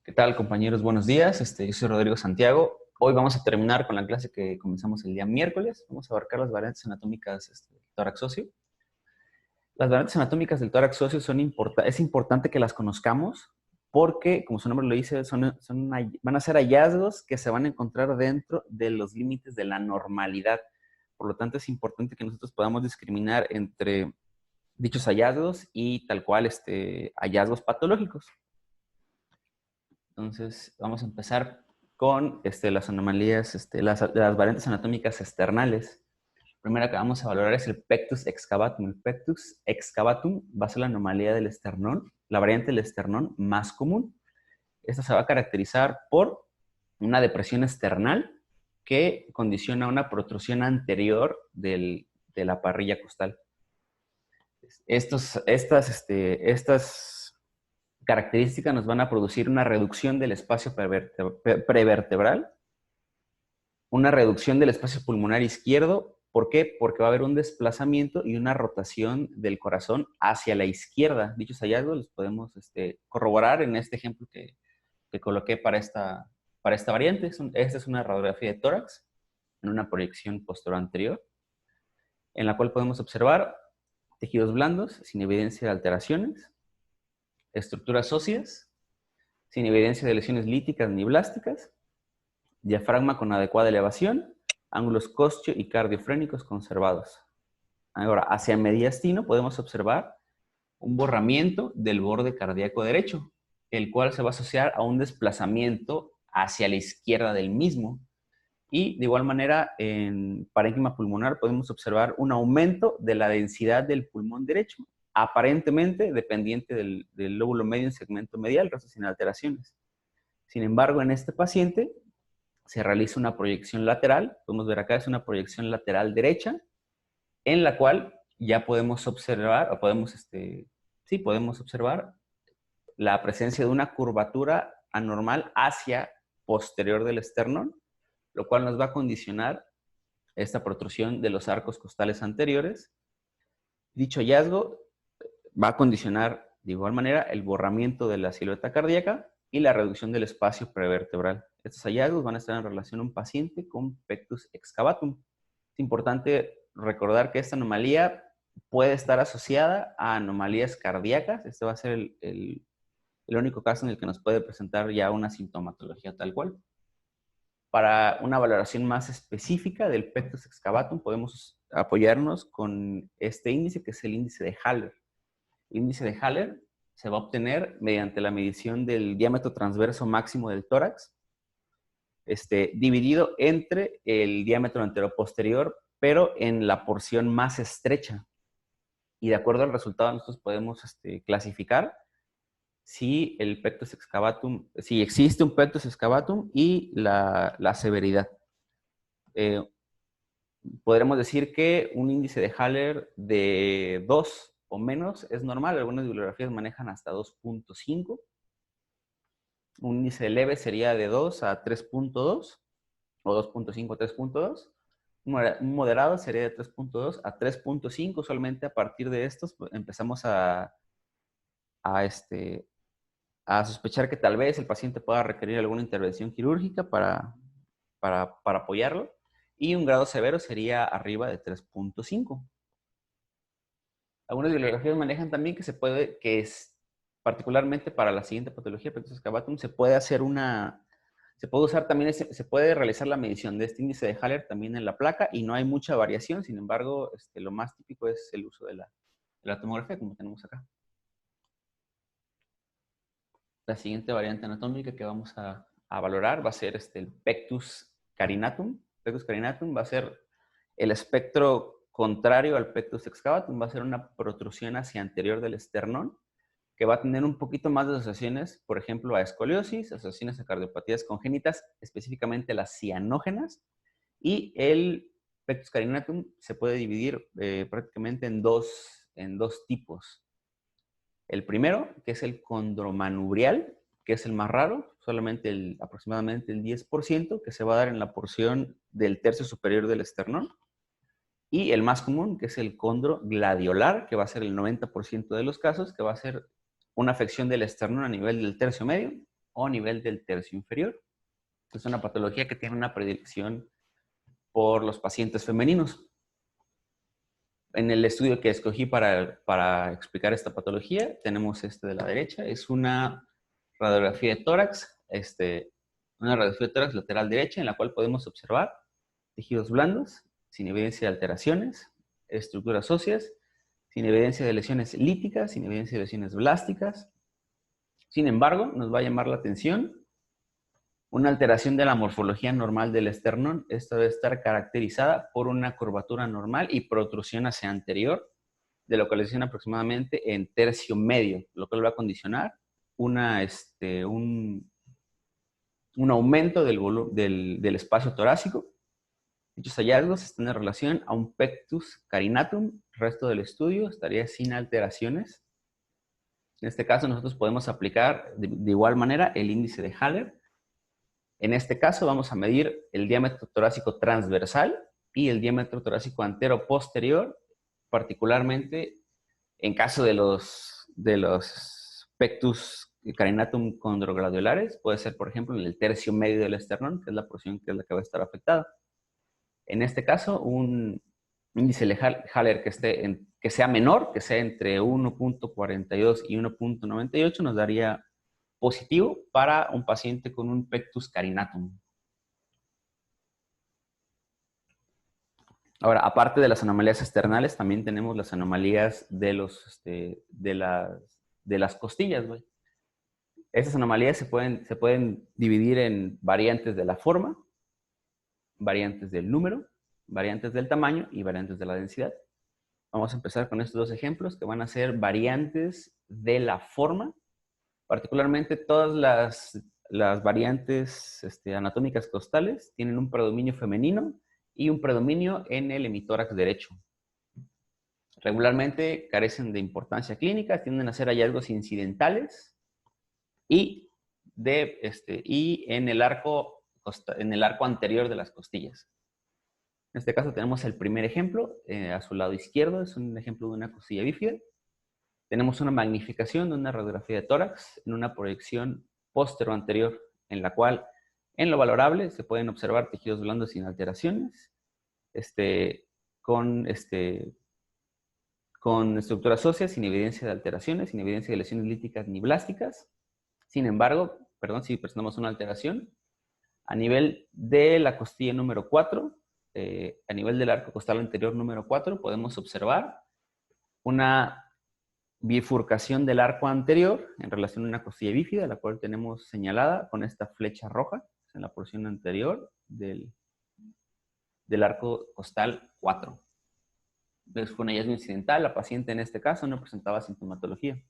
¿Qué tal, compañeros? Buenos días. Yo soy Rodrigo Santiago. Hoy vamos a terminar con la clase que comenzamos el día miércoles. Vamos a abarcar las variantes anatómicas del tórax óseo. Las variantes anatómicas del tórax óseo es importante que las conozcamos porque, como su nombre lo dice, van a ser hallazgos que se van a encontrar dentro de los límites de la normalidad. Por lo tanto, es importante que nosotros podamos discriminar entre dichos hallazgos y tal cual hallazgos patológicos. Entonces, vamos a empezar con las anomalías, las variantes anatómicas externales. La primera que vamos a valorar es el pectus excavatum. El pectus excavatum va a ser la anomalía del esternón, la variante del esternón más común. Esta se va a caracterizar por una depresión esternal que condiciona una protrusión anterior de la parrilla costal. Estas características nos van a producir una reducción del espacio prevertebral, una reducción del espacio pulmonar izquierdo. ¿Por qué? Porque va a haber un desplazamiento y una rotación del corazón hacia la izquierda. Dichos hallazgos los podemos corroborar en este ejemplo que coloqué para esta variante. Esta es una radiografía de tórax en una proyección posterior anterior, en la cual podemos observar tejidos blandos sin evidencia de alteraciones, estructuras óseas sin evidencia de lesiones líticas ni blásticas, diafragma con adecuada elevación, ángulos costio y cardiofrénicos conservados. Ahora, hacia mediastino podemos observar un borramiento del borde cardíaco derecho, el cual se va a asociar a un desplazamiento hacia la izquierda del mismo. Y de igual manera, en parénquima pulmonar podemos observar un aumento de la densidad del pulmón derecho, aparentemente dependiente del lóbulo medio en segmento medial, resto sin alteraciones. Sin embargo, en este paciente se realiza una proyección lateral, podemos ver acá, es una proyección lateral derecha, en la cual ya podemos observar, podemos observar la presencia de una curvatura anormal hacia posterior del esternón, lo cual nos va a condicionar esta protrusión de los arcos costales anteriores. Dicho hallazgo va a condicionar de igual manera el borramiento de la silueta cardíaca y la reducción del espacio prevertebral. Estos hallazgos van a estar en relación a un paciente con pectus excavatum. Es importante recordar que esta anomalía puede estar asociada a anomalías cardíacas. Este va a ser el único caso en el que nos puede presentar ya una sintomatología tal cual. Para una valoración más específica del pectus excavatum podemos apoyarnos con este índice, que es el índice de Haller. El índice de Haller se va a obtener mediante la medición del diámetro transverso máximo del tórax, dividido entre el diámetro anteroposterior, pero en la porción más estrecha. Y de acuerdo al resultado nosotros podemos clasificar si el pectus excavatum, si existe un pectus excavatum y la severidad. Podremos decir que un índice de Haller de 2 o menos es normal. Algunas bibliografías manejan hasta 2.5. Un índice leve sería de 2 a 3.2 o 2.5 a 3.2. Un moderado sería de 3.2 a 3.5. Usualmente a partir de estos empezamos a sospechar que tal vez el paciente pueda requerir alguna intervención quirúrgica para apoyarlo. Y un grado severo sería arriba de 3.5. Algunas bibliografías manejan también que es particularmente para la siguiente patología, pectus excavatum, se puede usar también, se puede realizar la medición de este índice de Haller también en la placa y no hay mucha variación. Sin embargo, lo más típico es el uso de la tomografía, como tenemos acá. La siguiente variante anatómica que vamos a valorar va a ser el pectus carinatum. Pectus carinatum va a ser el espectro contrario al pectus excavatum, va a ser una protrusión hacia anterior del esternón, que va a tener un poquito más de asociaciones, por ejemplo, a escoliosis, asociaciones a cardiopatías congénitas, específicamente las cianógenas, y el pectus carinatum se puede dividir prácticamente en dos tipos. El primero, que es el condromanubrial, que es el más raro, solamente aproximadamente el 10%, que se va a dar en la porción del tercio superior del esternón. Y el más común, que es el condrogladiolar, que va a ser el 90% de los casos, que va a ser una afección del esternón a nivel del tercio medio o a nivel del tercio inferior. Es una patología que tiene una predilección por los pacientes femeninos. En el estudio que escogí para explicar esta patología, tenemos este de la derecha. Es una radiografía de tórax, una radiografía de tórax lateral derecha, en la cual podemos observar tejidos blandos, sin evidencia de alteraciones, estructuras óseas, sin evidencia de lesiones líticas, sin evidencia de lesiones blásticas. Sin embargo, nos va a llamar la atención una alteración de la morfología normal del esternón. Esta debe estar caracterizada por una curvatura normal y protrusión hacia anterior, de localización aproximadamente en tercio medio, lo cual va a condicionar un aumento del espacio torácico. Dichos hallazgos están en relación a un pectus carinatum. El resto del estudio estaría sin alteraciones. En este caso, nosotros podemos aplicar de igual manera el índice de Haller. En este caso, vamos a medir el diámetro torácico transversal y el diámetro torácico antero-posterior, particularmente en caso de los pectus carinatum condrogradulares. Puede ser, por ejemplo, en el tercio medio del esternón, que es la porción que es la que va a estar afectada. En este caso, un índice de Haller que sea menor, que sea entre 1.42 y 1.98, nos daría positivo para un paciente con un pectus carinatum. Ahora, aparte de las anomalías externales, también tenemos las anomalías de las costillas, güey. Estas anomalías se pueden dividir en variantes de la forma, variantes del número, variantes del tamaño y variantes de la densidad. Vamos a empezar con estos dos ejemplos que van a ser variantes de la forma. Particularmente todas las variantes anatómicas costales tienen un predominio femenino y un predominio en el hemitórax derecho. Regularmente carecen de importancia clínica, tienden a ser hallazgos incidentales y en el arco anterior de las costillas. En este caso tenemos el primer ejemplo, a su lado izquierdo, es un ejemplo de una costilla bífida. Tenemos una magnificación de una radiografía de tórax en una proyección póstero-anterior, en la cual, en lo valorable, se pueden observar tejidos blandos sin alteraciones, con estructuras óseas sin evidencia de alteraciones, sin evidencia de lesiones líticas ni blásticas. Sin embargo, si presentamos una alteración, a nivel de la costilla número 4, a nivel del arco costal anterior número 4, podemos observar una bifurcación del arco anterior en relación a una costilla bífida, la cual tenemos señalada con esta flecha roja en la porción anterior del arco costal 4. Entonces fue un hallazgo incidental. La paciente en este caso no presentaba sintomatología.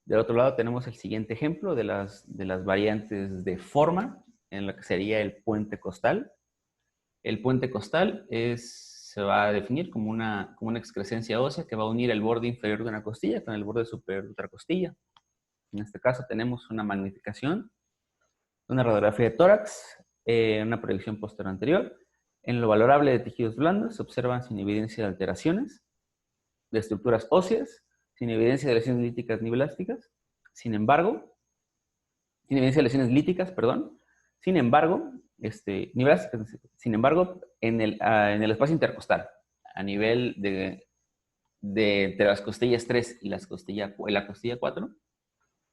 Del otro lado tenemos el siguiente ejemplo de las variantes de forma, en la que sería el puente costal. El puente costal se va a definir como una excrescencia ósea que va a unir el borde inferior de una costilla con el borde superior de otra costilla. En este caso tenemos una magnificación, una radiografía de tórax, una proyección posterior anterior. En lo valorable de tejidos blandos se observan sin evidencia de alteraciones, de estructuras óseas, sin evidencia de lesiones líticas ni blásticas. Sin embargo, sin evidencia de lesiones líticas, perdón. Sin embargo, ni blásticas, sin embargo, en el espacio intercostal, a nivel entre las costillas 3 y la costilla 4,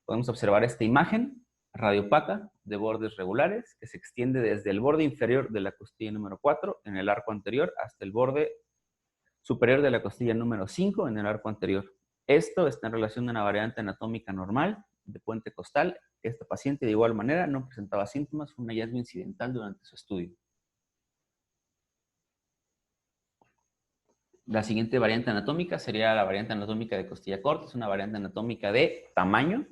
podemos observar esta imagen radiopaca de bordes regulares que se extiende desde el borde inferior de la costilla número 4 en el arco anterior hasta el borde superior de la costilla número 5 en el arco anterior. Esto está en relación a una variante anatómica normal de puente costal. Esta paciente de igual manera no presentaba síntomas, fue un hallazgo incidental durante su estudio. La siguiente variante anatómica sería la variante anatómica de costilla corta. Es una variante anatómica de tamaño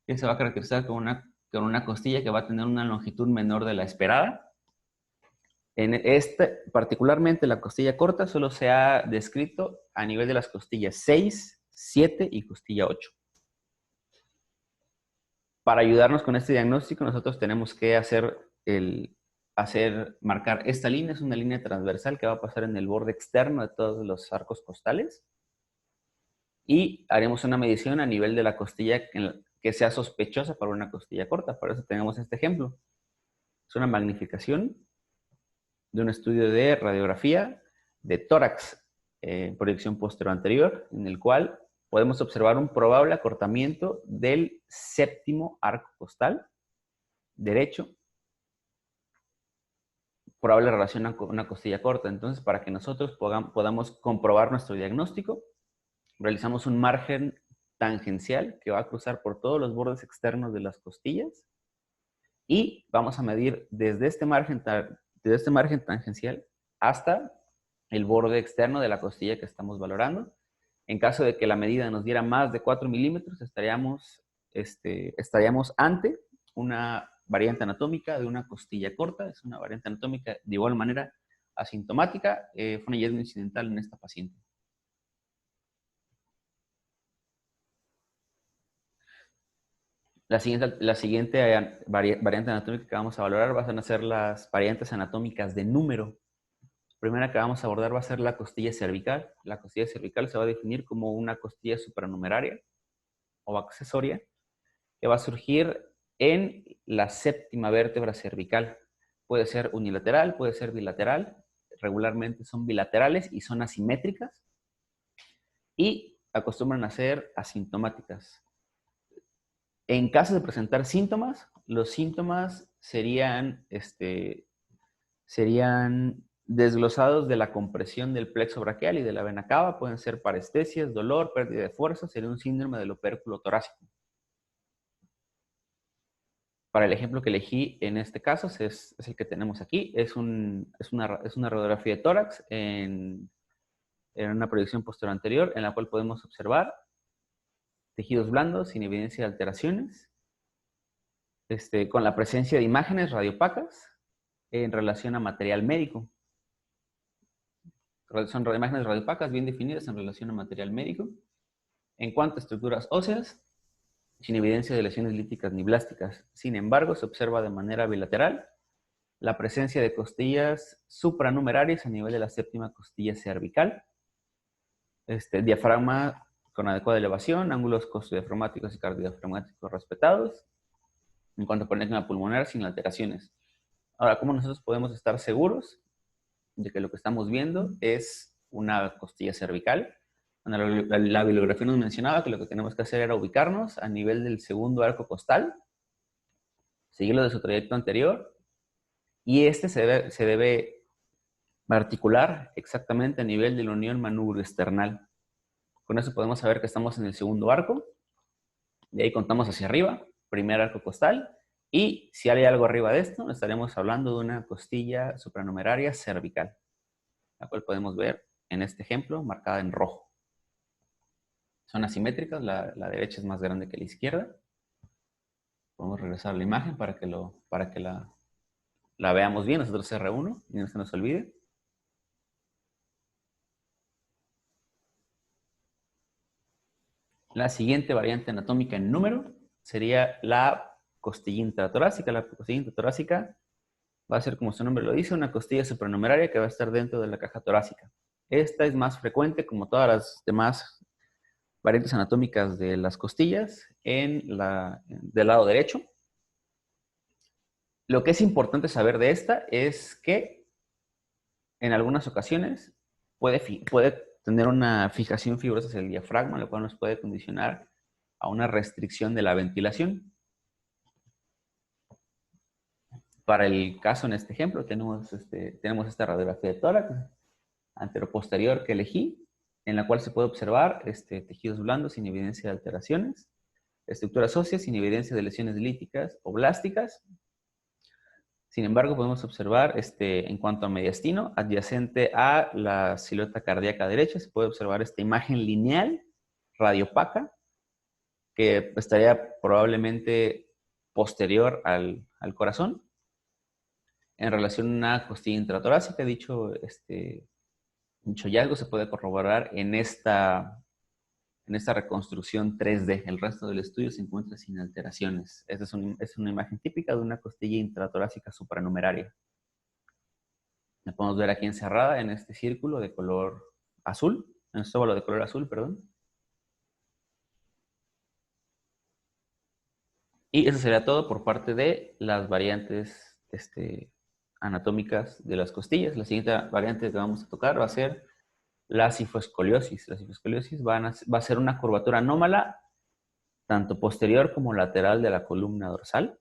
que se va a caracterizar con una costilla que va a tener una longitud menor de la esperada. Particularmente la costilla corta solo se ha descrito a nivel de las costillas 6, 7 y costilla 8. Para ayudarnos con este diagnóstico, nosotros tenemos que marcar esta línea. Es una línea transversal que va a pasar en el borde externo de todos los arcos costales. y haremos una medición a nivel de la costilla que sea sospechosa para una costilla corta. Por eso tenemos este ejemplo. Es una magnificación de un estudio de radiografía de tórax, proyección posterior anterior, en el cual podemos observar un probable acortamiento del séptimo arco costal derecho, probable relación con una costilla corta. Entonces, para que nosotros podamos comprobar nuestro diagnóstico, realizamos un margen tangencial que va a cruzar por todos los bordes externos de las costillas y vamos a medir desde este margen tangencial hasta el borde externo de la costilla que estamos valorando. En caso de que la medida nos diera más de 4 milímetros, estaríamos ante una variante anatómica de una costilla corta. Es una variante anatómica de igual manera asintomática. Fue un hallazgo incidental en esta paciente. La siguiente variante anatómica que vamos a valorar van a ser las variantes anatómicas de número. La primera que vamos a abordar va a ser la costilla cervical. La costilla cervical se va a definir como una costilla supranumeraria o accesoria que va a surgir en la séptima vértebra cervical. Puede ser unilateral, puede ser bilateral. Regularmente son bilaterales y son asimétricas y acostumbran a ser asintomáticas. En caso de presentar síntomas, los síntomas serían desglosados de la compresión del plexo braquial y de la vena cava. Pueden ser parestesias, dolor, pérdida de fuerza. Sería un síndrome del opérculo torácico. Para el ejemplo que elegí en este caso es el que tenemos aquí. Es una radiografía de tórax en una proyección posterior anterior en la cual podemos observar tejidos blandos sin evidencia de alteraciones, con la presencia de imágenes radiopacas en relación a material médico. Son imágenes radiopacas bien definidas en relación a material médico. En cuanto a estructuras óseas, sin evidencia de lesiones líticas ni blásticas. Sin embargo, se observa de manera bilateral la presencia de costillas supranumerarias a nivel de la séptima costilla cervical, diafragma con adecuada elevación, ángulos costodiafragmáticos y cardiodiafragmáticos respetados, en cuanto a parénquima pulmonar sin alteraciones. Ahora, ¿cómo nosotros podemos estar seguros de que lo que estamos viendo es una costilla cervical? Bueno, la bibliografía nos mencionaba que lo que tenemos que hacer era ubicarnos a nivel del segundo arco costal, seguirlo de su trayecto anterior, y se debe articular exactamente a nivel de la unión manubrio-esternal. Con eso podemos saber que estamos en el segundo arco, de ahí contamos hacia arriba, primer arco costal, y si hay algo arriba de esto, estaremos hablando de una costilla supranumeraria cervical, la cual podemos ver en este ejemplo marcada en rojo. Son asimétricas, la derecha es más grande que la izquierda. Podemos regresar a la imagen para que la veamos bien, nosotros R1, y no se nos olvide. La siguiente variante anatómica en número sería la costilla intratorácica. La costilla intratorácica va a ser, como su nombre lo dice, una costilla supranumeraria que va a estar dentro de la caja torácica. Esta es más frecuente, como todas las demás variantes anatómicas de las costillas, del lado derecho. Lo que es importante saber de esta es que en algunas ocasiones puede tener una fijación fibrosa hacia el diafragma, lo cual nos puede condicionar a una restricción de la ventilación. Para el caso en este ejemplo, tenemos esta radiografía de tórax anteroposterior que elegí, en la cual se puede observar tejidos blandos sin evidencia de alteraciones, estructuras óseas sin evidencia de lesiones líticas o blásticas. Sin embargo, podemos observar, en cuanto a mediastino, adyacente a la silueta cardíaca derecha, se puede observar esta imagen lineal, radiopaca, que estaría probablemente posterior al corazón, en relación a una costilla intratorácica. Dicho hallazgo se puede corroborar en esta reconstrucción 3D. El resto del estudio se encuentra sin alteraciones. Esta es una imagen típica de una costilla intratorácica supranumeraria. La podemos ver aquí encerrada en este círculo de color azul, en este óvalo de color azul, perdón. Y eso sería todo por parte de las variantes anatómicas de las costillas. La siguiente variante que vamos a tocar va a ser la cifoescoliosis. La cifoescoliosis va a ser una curvatura anómala, tanto posterior como lateral de la columna dorsal.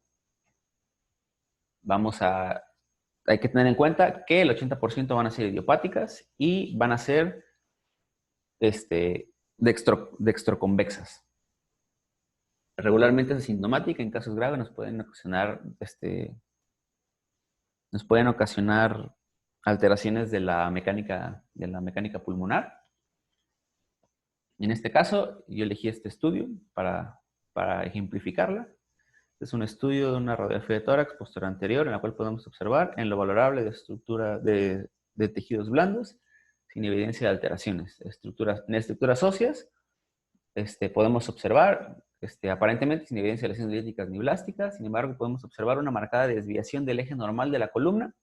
Hay que tener en cuenta que el 80% van a ser idiopáticas y van a ser dextroconvexas. Regularmente es asintomática, en casos graves nos pueden ocasionar alteraciones de la mecánica pulmonar. En este caso, yo elegí este estudio para ejemplificarla. Es un estudio de una radiografía de tórax posterior anterior en la cual podemos observar en lo valorable de tejidos blandos sin evidencia de alteraciones. En estructuras óseas podemos observar aparentemente sin evidencia de lesiones dieléticas ni blásticas. Sin embargo, podemos observar una marcada desviación del eje normal de la columna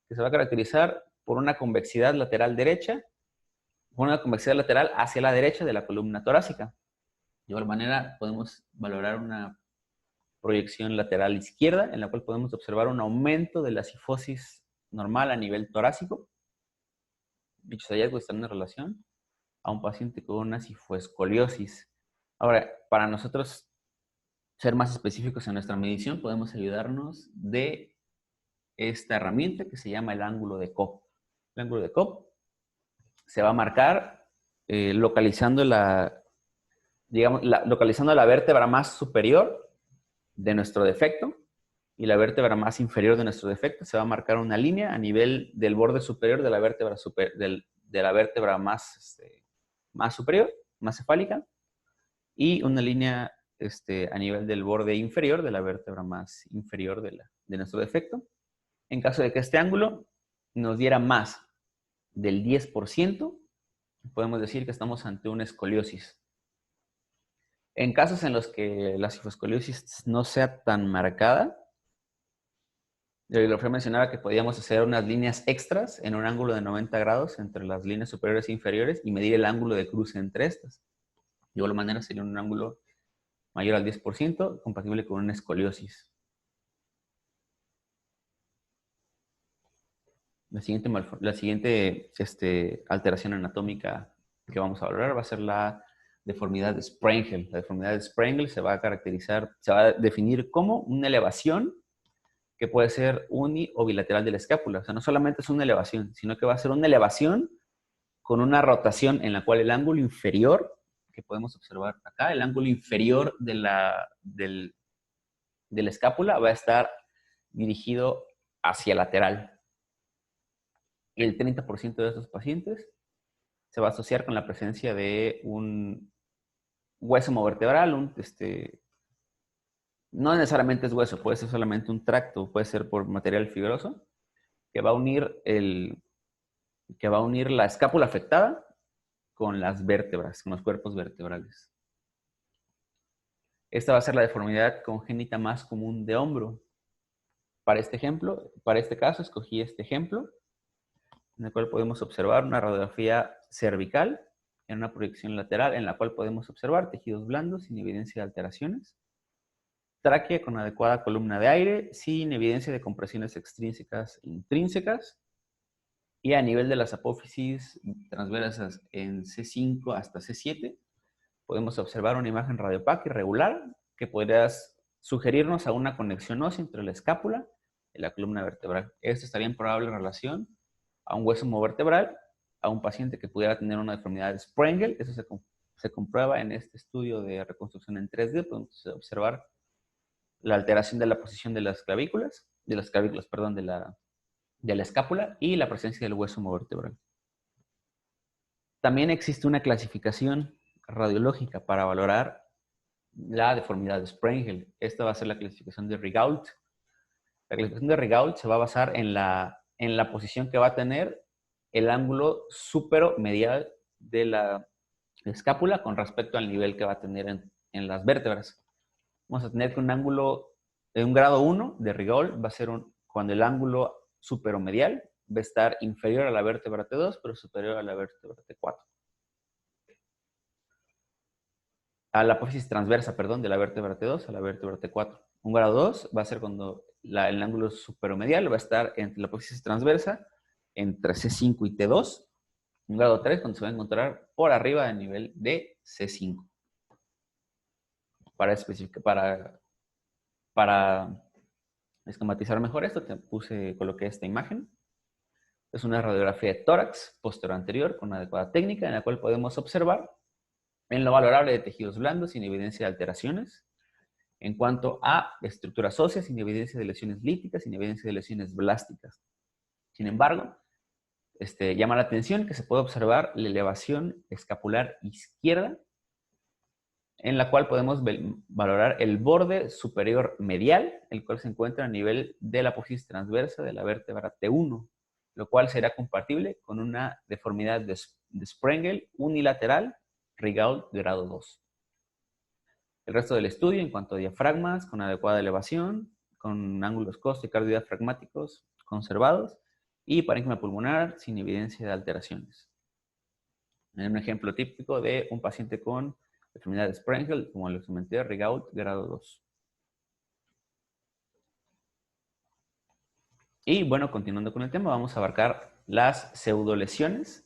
que se va a caracterizar por una convexidad lateral derecha, una convexidad lateral hacia la derecha de la columna torácica. De igual manera, podemos valorar una proyección lateral izquierda, en la cual podemos observar un aumento de la cifosis normal a nivel torácico. Dichos hallazgos están en relación a un paciente con una cifoescoliosis. Ahora, para nosotros ser más específicos en nuestra medición, podemos ayudarnos de esta herramienta que se llama el ángulo de Cobb. El ángulo de Cobb se va a marcar localizando localizando la vértebra más superior de nuestro defecto y la vértebra más inferior de nuestro defecto. Se va a marcar una línea a nivel del borde superior de la vértebra, más superior, más cefálica, y una línea a nivel del borde inferior de la vértebra más inferior de nuestro defecto. En caso de que este ángulo nos diera más del 10%, podemos decir que estamos ante una escoliosis. En casos en los que la cifoescoliosis no sea tan marcada, la bibliografía mencionaba que podíamos hacer unas líneas extras en un ángulo de 90 grados entre las líneas superiores e inferiores y medir el ángulo de cruce entre estas. De igual manera sería un ángulo mayor al 10%, compatible con una escoliosis. La siguiente alteración anatómica que vamos a valorar va a ser la deformidad de Sprengel. La deformidad de Sprengel se va a definir como una elevación que puede ser uni o bilateral de la escápula. O sea, no solamente es una elevación, sino que va a ser una elevación con una rotación en la cual el ángulo inferior, que podemos observar acá, el ángulo inferior de la escápula va a estar dirigido hacia lateral. El 30% de estos pacientes se va a asociar con la presencia de un hueso vertebral, no necesariamente es hueso, puede ser solamente un tracto, puede ser por material fibroso, que va a unir la escápula afectada con las vértebras, con los cuerpos vertebrales. Esta va a ser la deformidad congénita más común de hombro. Para este caso, escogí este ejemplo, en el cual podemos observar una radiografía cervical en una proyección lateral, en la cual podemos observar tejidos blandos sin evidencia de alteraciones, tráquea con adecuada columna de aire, sin evidencia de compresiones extrínsecas e intrínsecas, y a nivel de las apófisis transversas en C5 hasta C7, podemos observar una imagen radiopaca irregular que podría sugerirnos a una conexión ósea entre la escápula y la columna vertebral. Esto estaría en probable relación a un hueso vertebral, a un paciente que pudiera tener una deformidad de Sprengel. Eso se comprueba en este estudio de reconstrucción en 3D. Podemos observar la alteración de la posición de las clavículas, de la escápula y la presencia del hueso vertebral. También existe una clasificación radiológica para valorar la deformidad de Sprengel. Esta va a ser la clasificación de Rigaud. La clasificación de Rigaud se va a basar en la posición que va a tener el ángulo superomedial de la escápula con respecto al nivel que va a tener en las vértebras. Vamos a tener que un ángulo de un grado 1 de Rigaud va a ser cuando el ángulo superomedial va a estar inferior a la vértebra T2, pero superior a la vértebra T4. a la apófisis transversa, perdón, de la vértebra T2 a la vértebra T4. Un grado 2 va a ser cuando el ángulo superomedial va a estar entre la apófisis transversa, entre C5 y T2. Un grado 3 cuando se va a encontrar por arriba del nivel de C5. Para esquematizar mejor esto, coloqué esta imagen. Es una radiografía de tórax posterior anterior con una adecuada técnica en la cual podemos observar en lo valorable de tejidos blandos sin evidencia de alteraciones. En cuanto a estructuras óseas, sin evidencia de lesiones líticas, sin evidencia de lesiones blásticas. Sin embargo, llama la atención que se puede observar la elevación escapular izquierda, en la cual podemos valorar el borde superior medial, el cual se encuentra a nivel de la apófisis transversa de la vértebra T1, lo cual será compatible con una deformidad de Sprengel unilateral Rigaud grado 2. El resto del estudio, en cuanto a diafragmas, con adecuada elevación, con ángulos costo y cardiodiafragmáticos conservados, y parénquima pulmonar sin evidencia de alteraciones. Un ejemplo típico de un paciente con enfermedad de Sprengel, como les comenté, Rigaud grado 2. Y bueno, continuando con el tema, vamos a abarcar las pseudolesiones,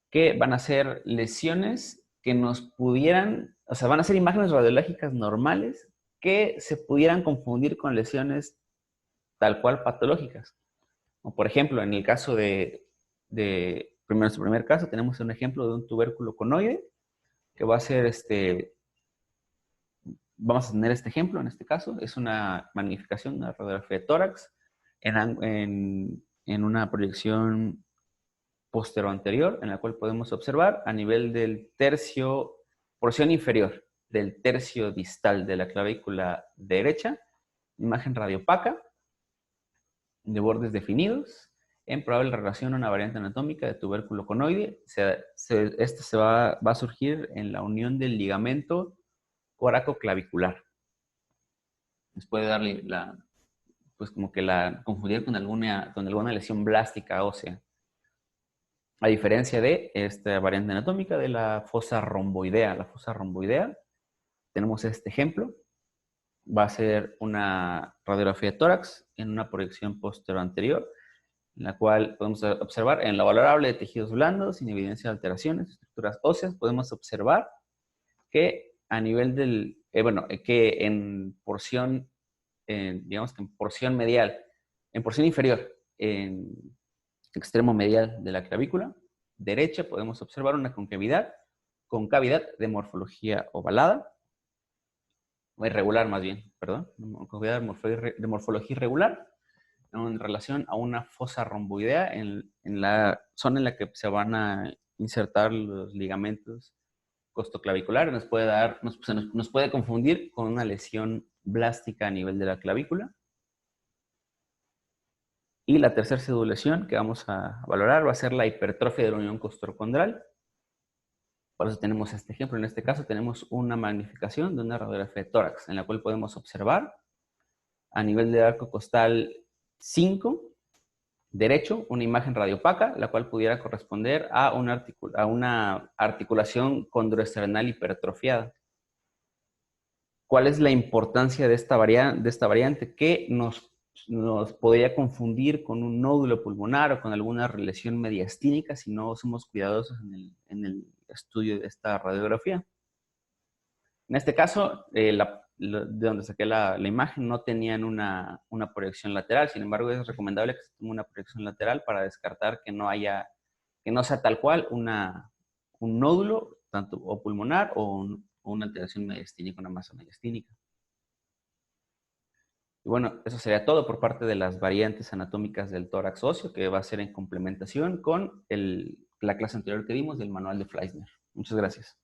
que van a ser lesiones que nos pudieran, o sea, van a ser imágenes radiológicas normales que se pudieran confundir con lesiones tal cual patológicas. O por ejemplo, en el caso nuestro primer caso, tenemos un ejemplo de un tubérculo conoide, que va a ser vamos a tener este ejemplo en este caso, es una magnificación, una radiografía de tórax en una proyección posterior-anterior, en la cual podemos observar a nivel del porción inferior del tercio distal de la clavícula derecha, imagen radiopaca, de bordes definidos, en probable relación a una variante anatómica de tubérculo conoide. Este va a surgir en la unión del ligamento coracoclavicular. Nos puede darle pues como que confundir con alguna lesión blástica ósea. A diferencia de esta variante anatómica de la fosa romboidea. La fosa romboidea, tenemos este ejemplo. Va a ser una radiografía de tórax en una proyección posterior anterior, en la cual podemos observar en lo valorable de tejidos blandos, sin evidencia de alteraciones, estructuras óseas, podemos observar que a nivel que en porción, digamos que en porción medial, en porción inferior, en extremo medial de la clavícula derecha, podemos observar una concavidad de morfología ovalada, o irregular más bien, perdón, concavidad de morfología irregular, en relación a una fosa romboidea en la zona en la que se van a insertar los ligamentos costoclaviculares. Nos puede confundir con una lesión blástica a nivel de la clavícula. Y la tercera pseudolesión que vamos a valorar va a ser la hipertrofia de la unión costochondral. Por eso tenemos este ejemplo. En este caso tenemos una magnificación de una radiografía de tórax, en la cual podemos observar a nivel del arco costal 5, derecho, una imagen radiopaca, la cual pudiera corresponder a una articulación condroesternal hipertrofiada. ¿Cuál es la importancia de esta variante? Que nos podría confundir con un nódulo pulmonar o con alguna lesión mediastínica si no somos cuidadosos en el estudio de esta radiografía. En este caso, de donde saqué la imagen, no tenían una proyección lateral. Sin embargo, es recomendable que se tome una proyección lateral para descartar que no sea tal cual un nódulo, tanto o pulmonar o una alteración mediastínica, una masa mediastínica. Y bueno, eso sería todo por parte de las variantes anatómicas del tórax óseo, que va a ser en complementación con la clase anterior que dimos del manual de Fleisner. Muchas gracias.